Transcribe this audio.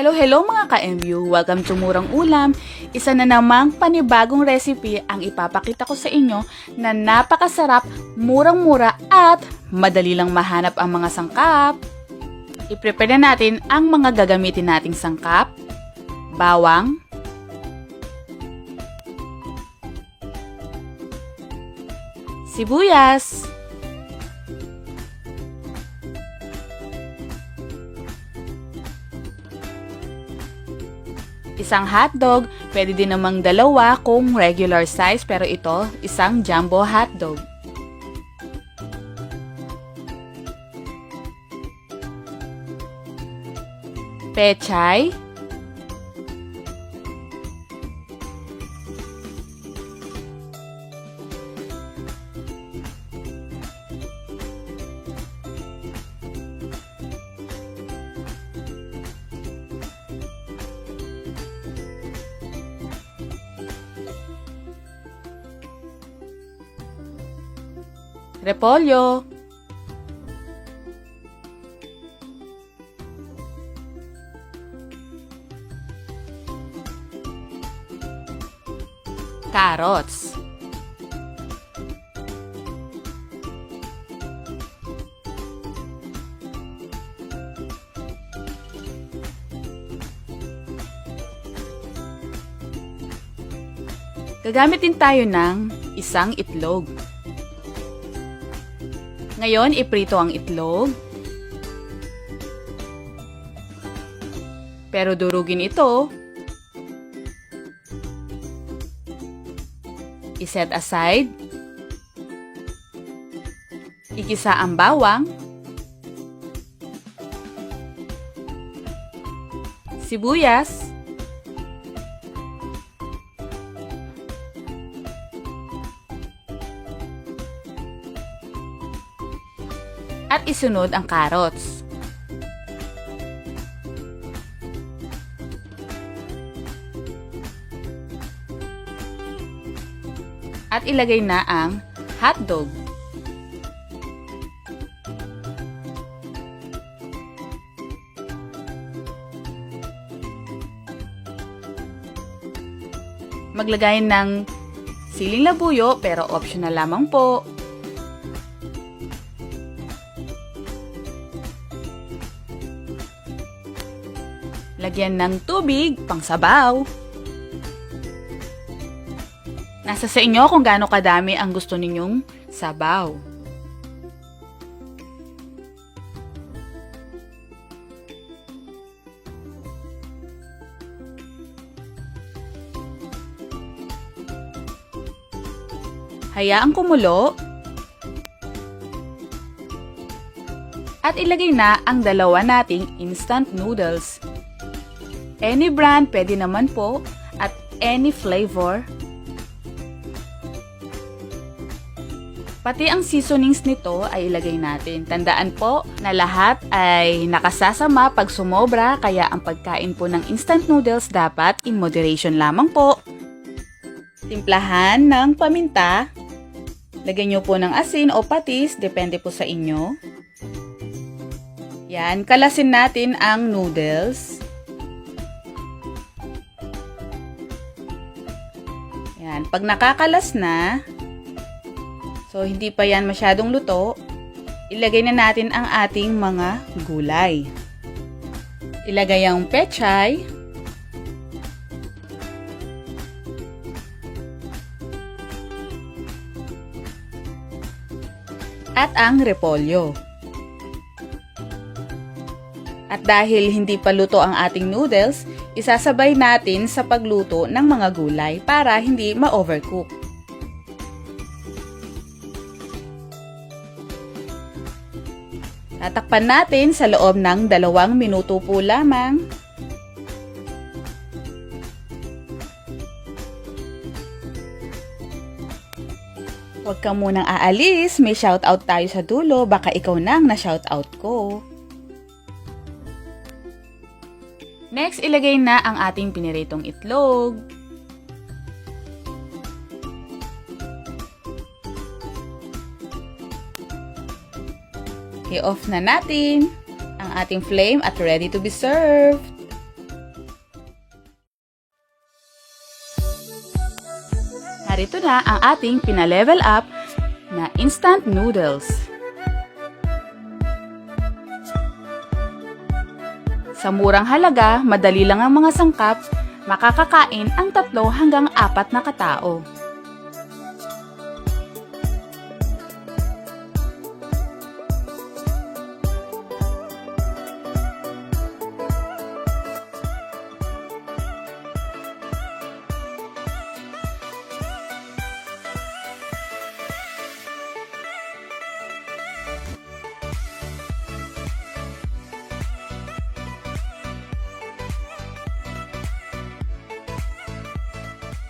Hello, hello mga ka-MU! Welcome to Murang Ulam! Isa na namang panibagong recipe ang ipapakita ko sa inyo na napakasarap, murang-mura at madali lang mahanap ang mga sangkap. I-prepare na natin ang mga gagamitin nating sangkap. Bawang, sibuyas, isang hotdog, pwede din namang dalawa kung regular size pero ito, isang jumbo hotdog. Pechay, repolyo, carrots, gagamit din tayo ng isang itlog. Ngayon, iprito ang itlog. Pero durugin ito. I-set aside. Igisa ang bawang. Sibuyas. At isunod ang carrots. At ilagay na ang hotdog. Maglagay ng siling labuyo pero optional lamang po. Lagyan ng tubig, pangsabaw. Nasa sa inyo kung gaano kadami ang gusto ninyong sabaw. Hayaang kumulo. At ilagay na ang dalawa nating instant noodles. Any brand, pwede naman po, at any flavor. Pati ang seasonings nito ay ilagay natin. Tandaan po na lahat ay nakasasama pag sumobra, kaya ang pagkain po ng instant noodles dapat in moderation lamang po. Timplahan ng paminta. Lagyan nyo po ng asin o patis, depende po sa inyo. Yan, kalasin natin ang noodles. Yan, pag nakakalas na, so hindi pa yan masyadong luto, ilagay na natin ang ating mga gulay. Ilagay ang pechay, at ang repolyo. At dahil hindi pa luto ang ating noodles, isasabay natin sa pagluto ng mga gulay para hindi ma-overcook. Tatakpan natin sa loob ng 2 minuto po lamang. Huwag ka munang aalis, may shoutout tayo sa dulo, baka ikaw na ang na-shoutout ko. Next, ilagay na ang ating piniritong itlog. I-off na natin ang ating flame at ready to be served. narito na ang ating pina-level up na instant noodles. Sa murang halaga, madali lang ang mga sangkap, makakakain ang 3 hanggang 4 na katao.